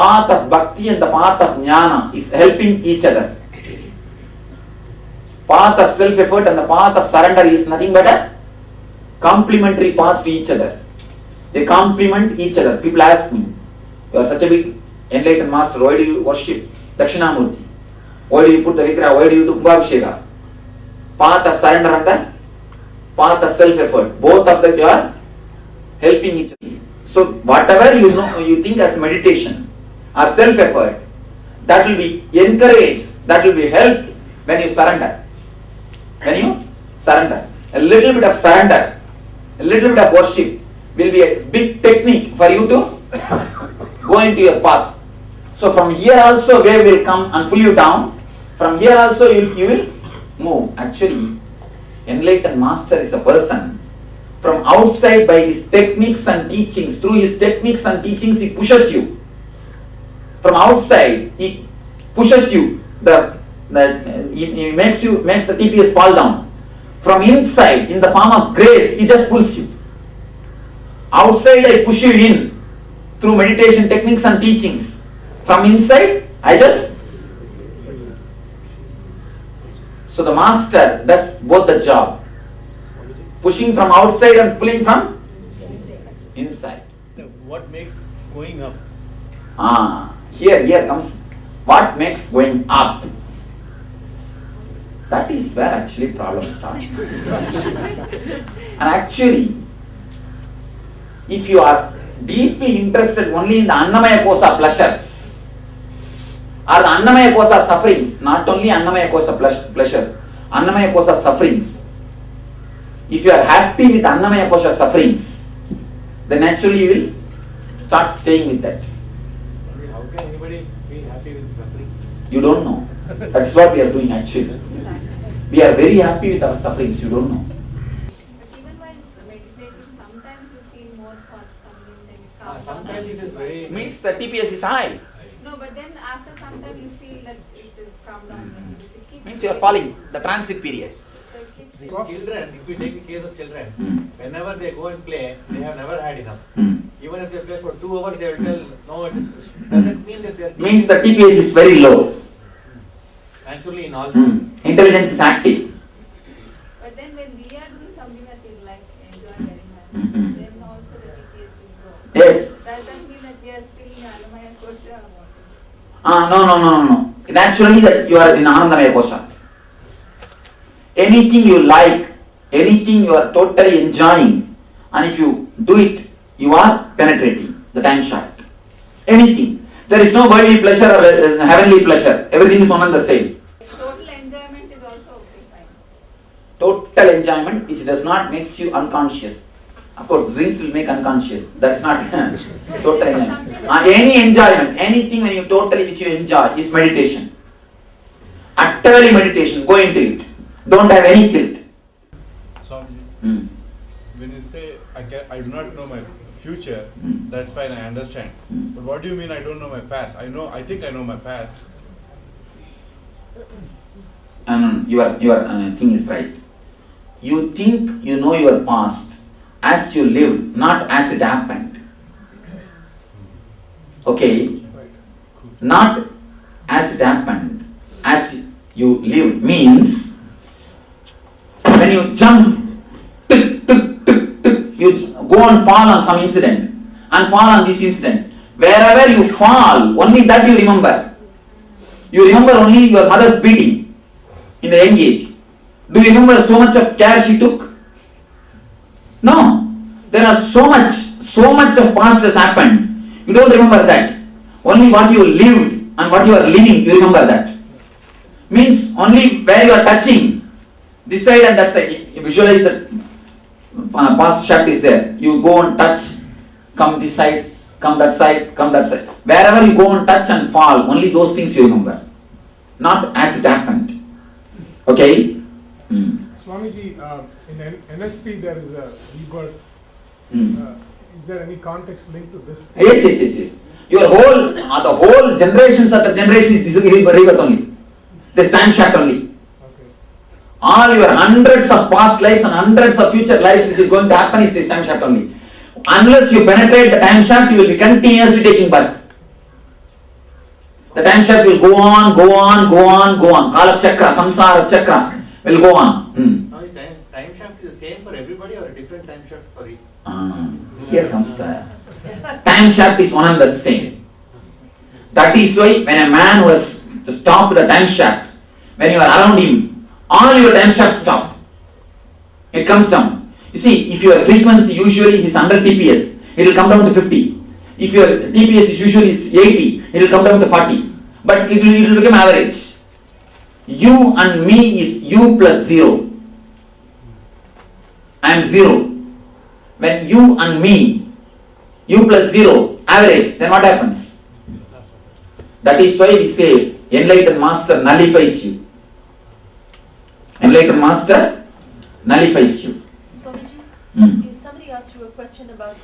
path of bhakti and the path of jnana is helping each other. Path of self-effort and the path of surrender is nothing but a complementary path to each other. They complement each other. People ask me, you are such a big enlightened master, why do you worship Dakshinamurti? Why do you put the Vigraha? Why do you do Kumbhabhisheka? Path of surrender and the path of self-effort. Both of them are helping each other. So whatever you know, you think as meditation or self-effort, that will be encouraged, that will be helped when you surrender. When you surrender. A little bit of surrender, a little bit of worship will be a big technique for you to go into your path. So from here also wave will come and pull you down. From here also you will move. Actually, enlightened master is a person. From outside, by his techniques and teachings, through his techniques and teachings, he pushes you. From outside, he pushes you. He makes the TPS fall down. From inside, in the form of grace, he just pulls you. Outside, I push you in through meditation techniques and teachings. From inside, I just. So the master does both the job. Pushing from outside and pulling from inside. What makes going up? Here comes what makes going up. That is where actually problem starts. And actually, if you are deeply interested only in the Annamaya Kosa pleasures, or the Annamaya Kosa sufferings, not only Annamaya Kosa pleasures, Annamaya Kosa sufferings, if you are happy with Annamaya Kosha sufferings, then naturally you will start staying with that. How can anybody be happy with sufferings? You don't know. That is what we are doing actually. We are very happy with our sufferings, you don't know. But even while meditating, sometimes you feel more thoughts coming in, then it comes down. Sometimes it is very. Means the TPS is high. No, but then after some time you feel that it is come down. It keeps Means you are falling, the transit period. So it keeps Children, if we take the case of children, whenever they go and play, they have never had enough. Even if they play for 2 hours, they will tell, no, it doesn't mean that they are. Means the TPS is very low. Naturally, in all. Intelligence is active. But then when we are doing something that we like, enjoy very much, then also the TPS will grow. Yes. Does that mean that we are still in Annamaya Kosha or what? No. Naturally that you are in Anandamaya Kosha. Anything you like, anything you are totally enjoying, and if you do it, you are penetrating the time shaft. Anything. There is no worldly pleasure or heavenly pleasure. Everything is one and the same. Total enjoyment is also okay, fine. Total enjoyment which does not make you unconscious. Of course, drinks will make unconscious. That's not total enjoyment. Any enjoyment, anything when you totally which you enjoy is meditation. Utterly meditation. Go into it. Don't have any guilt. Swamiji, when you say I do not know my future, that's fine, I understand. But what do you mean I don't know my past? I think I know my past. Your thing is right. You think you know your past as you lived, not as it happened. Okay? Not as it happened, as you lived means when you jump, you go and fall on some incident and fall on this incident. Wherever you fall, only that you remember. You remember only your mother's beating in the young age. Do you remember so much of care she took? No. There are so much of past has happened. You don't remember that. Only what you lived and what you are living, you remember that. Means only where you are touching, this side and that side. You visualize that past shaft is there. You go and touch, come this side, come that side, come that side. Wherever you go and touch and fall, only those things you remember. Not as it happened. Okay? Swamiji, in NSP there is a rebirth. Is there any context linked to this? Yes. Your whole, the whole generations after generations is rebirth only. This time shaft only. Okay. All your hundreds of past lives and hundreds of future lives which is going to happen is this time shaft only. Unless you penetrate the time shaft, you will be continuously taking birth. The time shaft will go on, go on, go on, go on. Kala chakra, samsara chakra will go on. Now, the time shaft is the same for everybody or a different time shaft for each? Here comes the time shaft is one and the same. That is why when a man was to stop the time shaft, when you are around him, all your time shafts stop. It comes down. You see, if your frequency usually is 100 TPS, it will come down to 50. If your TPS is usually 80, it will come down to 40. But it will become average. You and me is you plus 0. I am 0. When you and me, you plus 0, average, then what happens? That is why we say, enlightened master nullifies you. Enlightened master nullifies you. Swamiji, if somebody asked you a question about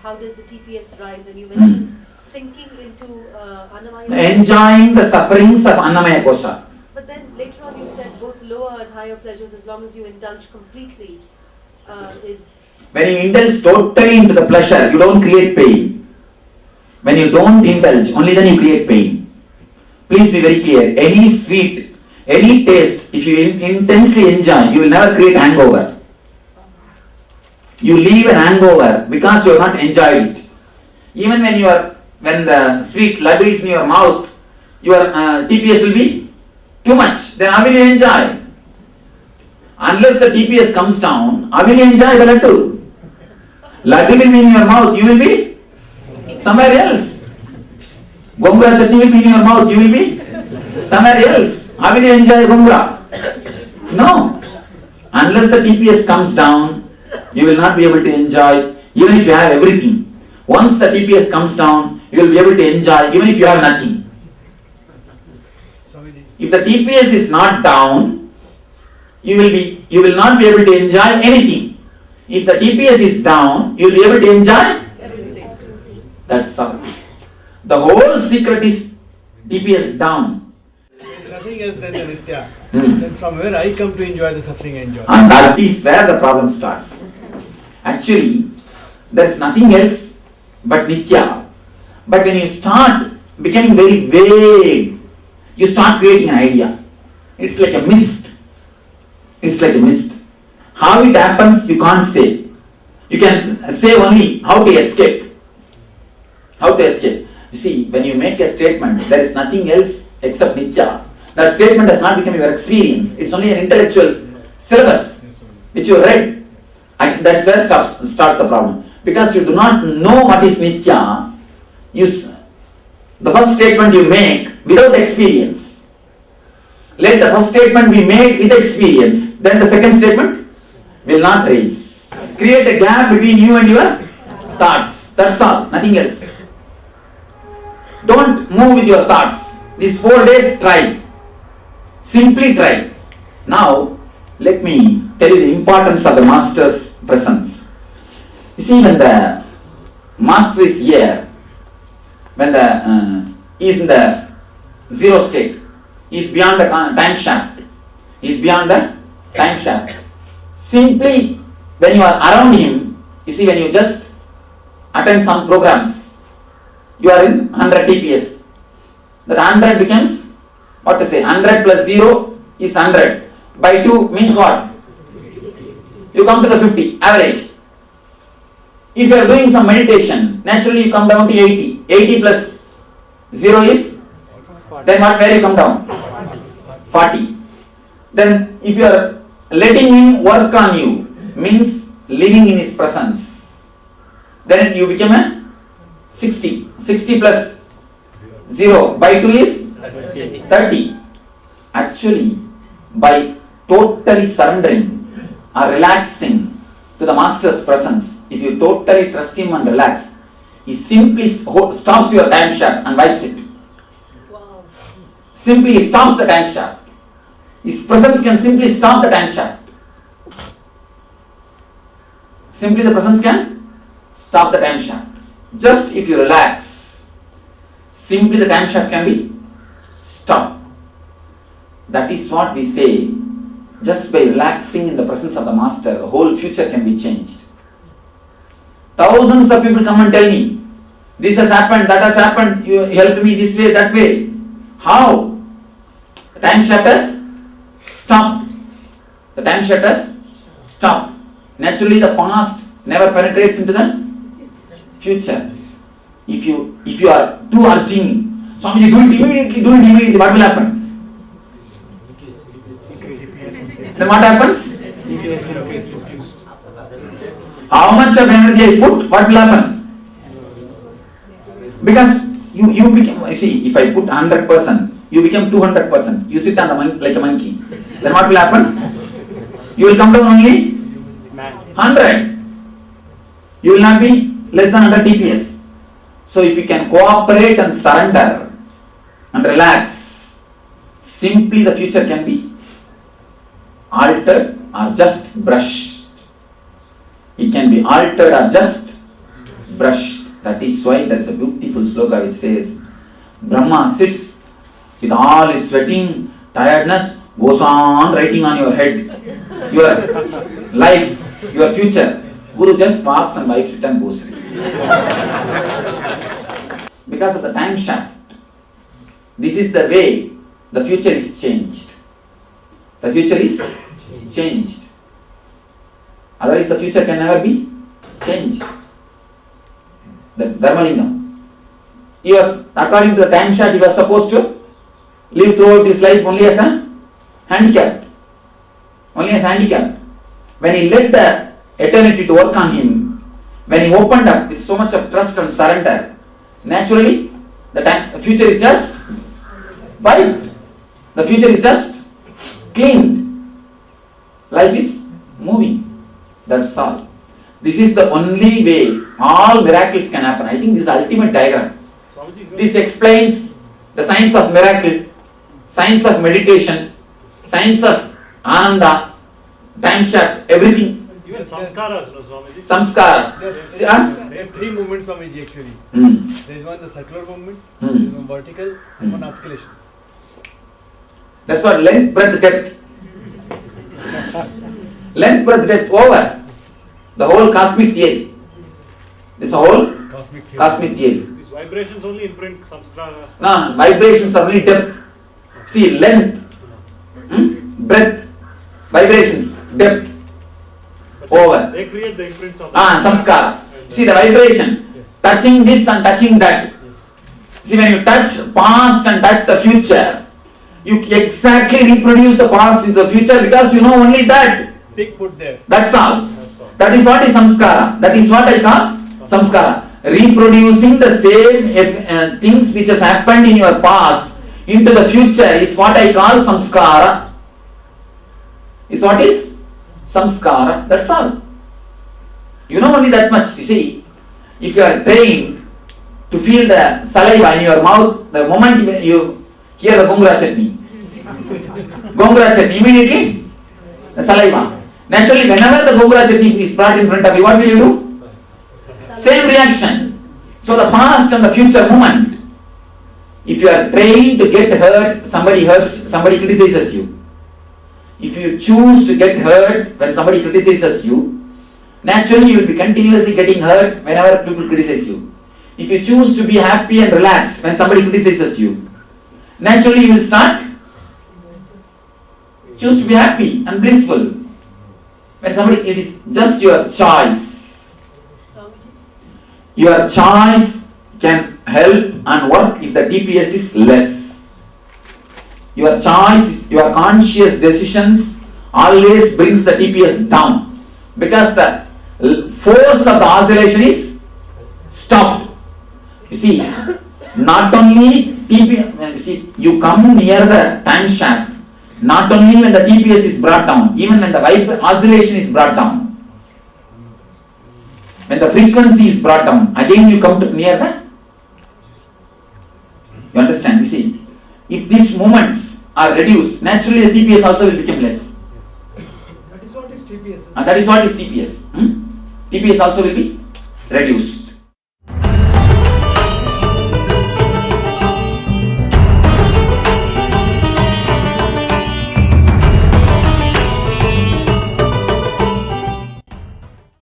how does the TPS rise, and you mentioned sinking into Annamaya. Enjoying the sufferings of Annamaya Kosha. But then later on you said both lower and higher pleasures, as long as you indulge completely, is... When you indulge totally into the pleasure, you don't create pain. When you don't indulge, only then you create pain. Please be very clear. Any sweet, any taste, if you intensely enjoy, you will never create hangover. You leave an hangover because you have not enjoyed it. Even when the sweet laddu is in your mouth, your TPS will be too much. Then how will you enjoy? Unless the TPS comes down, how will you enjoy the laddu? Laddu will be in your mouth, you will be somewhere else. Gongura chutney will be in your mouth, you will be somewhere else. How will you enjoy gongura? No. Unless the TPS comes down, you will not be able to enjoy, even if you have everything. Once the TPS comes down, you will be able to enjoy, even if you have nothing. If the TPS is not down, you will not be able to enjoy anything. If the TPS is down, you will be able to enjoy everything. That's all. The whole secret is TPS down. Nothing else than the Nitya. Then from where I come to enjoy the suffering I enjoy. And that is where the problem starts. Actually, there is nothing else but Nitya. But when you start becoming very vague, you start creating an idea. It's like a mist. It's like a mist. How it happens, you can't say. You can say only how to escape. How to escape. You see, when you make a statement, there is nothing else except Nitya. That statement does not become your experience. It's only an intellectual syllabus which you read. And that's where starts the problem. Because you do not know what is Nitya, the first statement you make without experience. Let the first statement be made with experience. Then the second statement will not raise. Create a gap between you and your thoughts. That's all. Nothing else. Don't move with your thoughts. These 4 days, try. Simply try. Now, let me tell you the importance of the Master's presence. You see, when the Master is here, when he is in the zero state, he is beyond the time shaft. He is beyond the time shaft. Simply, when you are around him, you see, when you just attend some programs, you are in 100 TPS. That 100 becomes, what to say, 100 plus 0 is 100. By 2 means what? You come to the 50, average. If you are doing some meditation, naturally you come down to 80. 80 plus 0 is? Then what, where you come down? 40. Then if you are letting him work on you, means living in his presence, then you become a 60. 60 plus 0 by 2 is 30. Actually, by totally surrendering or relaxing to the Master's presence, if you totally trust him and relax, he simply stops your time shaft and wipes it. Wow. Simply he stops the time shaft. His presence can simply stop the time shaft. Simply the presence can stop the time shaft. Just if you relax, simply the time shaft can be stopped. That is what we say. Just by relaxing in the presence of the Master, the whole future can be changed. Thousands of people come and tell me, this has happened, that has happened, you helped me this way, that way. How? The time shaft has stopped. The time shaft has stopped. Naturally, the past never penetrates into the future. If you are too urging, Swamiji, do it immediately, what will happen? Then what happens? How much of energy I put, what will happen? Because you become, see, if I put 100%, you become 200%. You sit on the monkey like a monkey. Then what will happen? You will come down only 100. You will not be less than 100 TPS. So if you can cooperate and surrender and relax, simply the future can be altered or just brushed. It can be altered or just brushed. That is why there is a beautiful sloka which says, Brahma sits with all his sweating, tiredness, goes on writing on your head, your life, your future. Guru just walks and wipes it and goes. Because of the time shaft. This is the way the future is changed. The future is changed. Otherwise the future can never be changed. The Dharmalingam. He was, according to the time shaft, he was supposed to live throughout his life only as a handicapped. Only as handicapped. When he let the eternity to work on him, when he opened up with so much of trust and surrender, naturally the future is just wiped. The future is just cleaned. Life is moving. That's all. This is the only way all miracles can happen. I think this is the ultimate diagram. This explains the science of miracle, science of meditation, science of Ananda, time shaft, everything. Even samskaras, no, Swamiji? Samskaras. There are three movements, Swamiji, actually. There is one the circular movement, there is one vertical, and one oscillation. That's what length, breadth, depth. Length, breadth, depth, over. The whole cosmic theory. This whole cosmic theory. These vibrations only imprint samskaras. No, vibrations are only depth. See, length, breadth, vibrations, depth, over. They create the imprints of Samskara. See the vibration, touching this and touching that. See, when you touch past and touch the future, you exactly reproduce the past into the future because you know only that. Pick put there. That's all. That is what is samskara. That is what I call samskara. Reproducing the same things which has happened in your past into the future is what I call samskara. Is what is samskara. That's all. You know only that much. You see, if you are trained to feel the saliva in your mouth, the moment you hear the gongura chutney, immediately the saliva. Naturally, whenever the gongura chutney is brought in front of you, what will you do? Same reaction. So the past and the future moment, if you are trained to get hurt, somebody criticizes you. If you choose to get hurt when somebody criticizes you, naturally you will be continuously getting hurt whenever people criticize you. If you choose to be happy and relaxed when somebody criticizes you, naturally you will start choose to be happy and blissful. When somebody, it is just your choice. Your choice can help and work if the TPS is less. Your choice, your conscious decisions always brings the TPS down because the force of the oscillation is stopped. You see, not only TPS, you come near the time shaft, not only when the TPS is brought down, even when the oscillation is brought down. When the frequency is brought down, again you come to near the. You understand? You see, if these moments are reduced, naturally the TPS also will become less. That is what is TPS. And that is what is TPS. TPS also will be reduced.